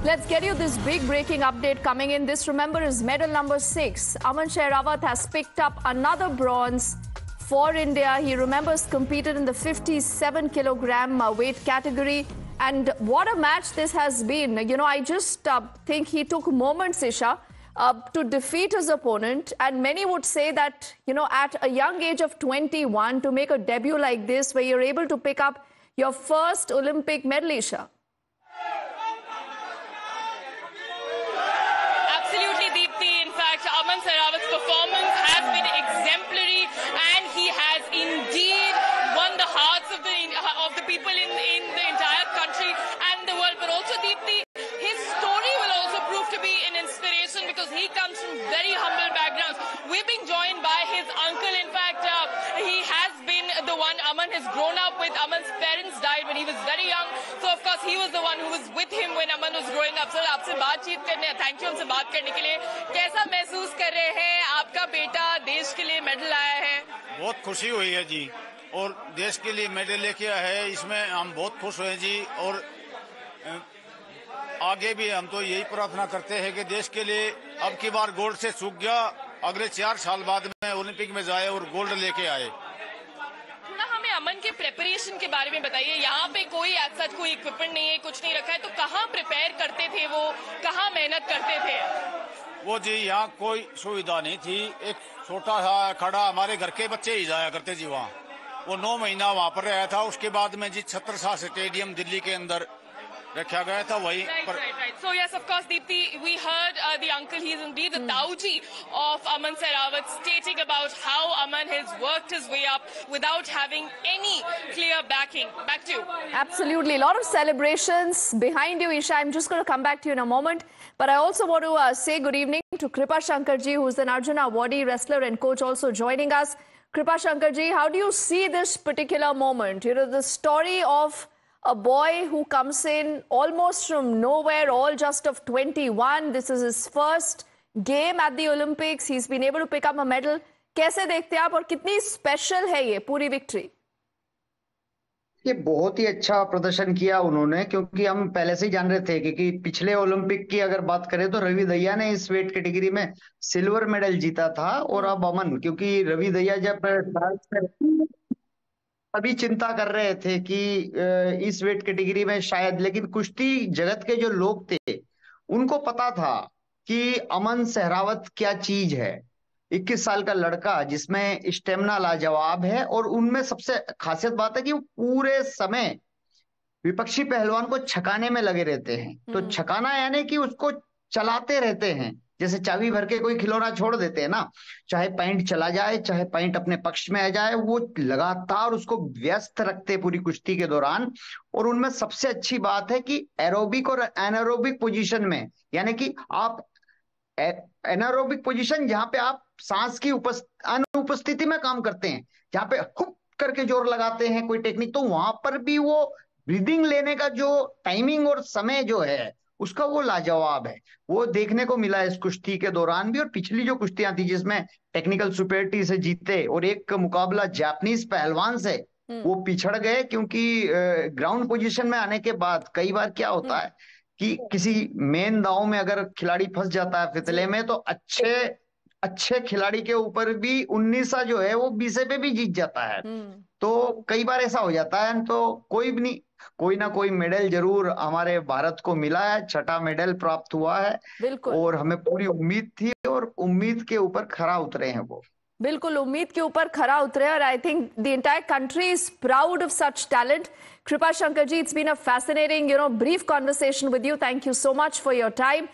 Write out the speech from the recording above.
Let's get you this big breaking update coming in. This, remember, is medal number 6. Aman Sehrawat has picked up another bronze for India. He remembers competed in the 57 kilogram weight category. And what a match this has been. You know, I just think he took moments, Isha, to defeat his opponent. And many would say that, you know, at a young age of 21, to make a debut like this, where you're able to pick up your first Olympic medal, Isha. Aman Sehrawat's performance has been exemplary, and he has indeed won the hearts of the people in the entire country and the world. But also, Deepti, his story will also prove to be an inspiration because he comes from very humble backgrounds. We're being joined by his uncle. In fact, he has been the one Aman has grown up with. Aman's parents died when he was very young, so of course he was the one who was with him when Aman was growing up. So आपसे बातचीत करने, thank you हमसे बात करने के लिए। कैसा महसूस कर रहे हैं? आपका बेटा देश के लिए मेडल आया है। बहुत खुशी हुई है जी, और देश के लिए मेडल लेके आया है, इसमें हम बहुत खुश हुए जी। और आगे भी हम तो यही प्रार्थना करते हैं कि देश के लिए अब की बार गोल्ड से चूक गया, अगले 4 साल बाद में ओलंपिक में जाए और गोल्ड लेके आए। थोड़ा हमें अमन के प्रिपरेशन के बारे में बताइए। यहाँ पे कोई ऐसा कोई इक्विपमेंट नहीं है, कुछ नहीं रखा है, तो कहाँ प्रिपेयर करते थे वो, कहाँ मेहनत करते थे? वो जी यहाँ कोई सुविधा नहीं थी, एक छोटा सा खड़ा हमारे घर के बच्चे ही जाया करते जी वहाँ। वो 9 महीना वहाँ पर रहा था, उसके बाद में जी छत्रसाल स्टेडियम दिल्ली के अंदर रखा गया था वहीं पर। Right. So yes, of course, Deepti, we heard the uncle. He is indeed the Tauji of Aman Sehrawat, stating about how Aman has worked his way up without having any clear backing. Back to you. Absolutely. A lot of celebrations behind you, Isha. I'm just going to come back to you in a moment. But I also want to say good evening to Kripa Shankarji, who's an Arjuna awardee, wrestler and coach, also joining us. Kripa Shankarji, how do you see this particular moment? You know, the story of a boy who comes in almost from nowhere, all just of 21. This is his first game at the Olympics. He's been able to pick up a medal. कैसे देखते हैं आप, और कितनी special है ये पूरी victory? ये बहुत ही अच्छा प्रदर्शन किया उन्होंने, क्योंकि हम पहले से ही जान रहे थे कि पिछले ओलंपिक की अगर बात करें तो रवि दहिया ने इस वेट कैटेगरी में सिल्वर मेडल जीता था, और अब अमन, क्योंकि रवि दहिया जब अभी चिंता कर रहे थे कि इस वेट कैटेगरी में शायद, लेकिन कुश्ती जगत के जो लोग थे उनको पता था कि अमन सहरावत क्या चीज है। 21 साल का लड़का जिसमें स्टेमिना लाजवाब है, और उनमें सबसे खासियत बात है कि वो पूरे समय विपक्षी पहलवान को छकाने में लगे रहते हैं। तो छकाना यानी कि उसको चलाते रहते हैं, जैसे चाबी भर के कोई खिलौना छोड़ देते हैं ना, चाहे पॉइंट चला जाए चाहे पॉइंट अपने पक्ष में आ जाए, वो लगातार उसको व्यस्त रखते पूरी कुश्ती के दौरान। और उनमें सबसे अच्छी बात है कि एरोबिक और एनारोबिक पोजीशन में, यानी कि आप एनारोबिक पोजीशन जहां पे आप सांस की अनुपस्थिति में काम करते हैं, जहां पे हुक करके जोर लगाते हैं कोई टेक्निक, तो वहां पर भी वो ब्रीदिंग लेने का जो टाइमिंग और समय जो है उसका वो लाजवाब है। वो देखने को मिला इस कुश्ती के दौरान भी, और पिछली जो कुश्तियां थी जिसमें टेक्निकल सुपेरिटी से जीते और एक मुकाबला जापानीज पहलवान से वो पिछड़ गए, क्योंकि ग्राउंड पोजीशन में आने के बाद कई बार क्या होता है कि किसी मेन दांव में अगर खिलाड़ी फंस जाता है फितले में, तो अच्छे खिलाड़ी के ऊपर भी 19 जो है वो 20 पे भी जीत जाता है। तो कई बार ऐसा हो जाता है। तो कोई भी नहीं, कोई ना कोई मेडल जरूर हमारे भारत को मिला है, 6ठा मेडल प्राप्त हुआ है, और हमें पूरी उम्मीद थी, और उम्मीद के ऊपर खरा उतरे हैं वो। बिल्कुल उम्मीद के ऊपर खरा उतरे, और I think the entire country is proud of such talent. Kripa Shankarji, it's been a fascinating, brief conversation with you. Thank you so much for your time.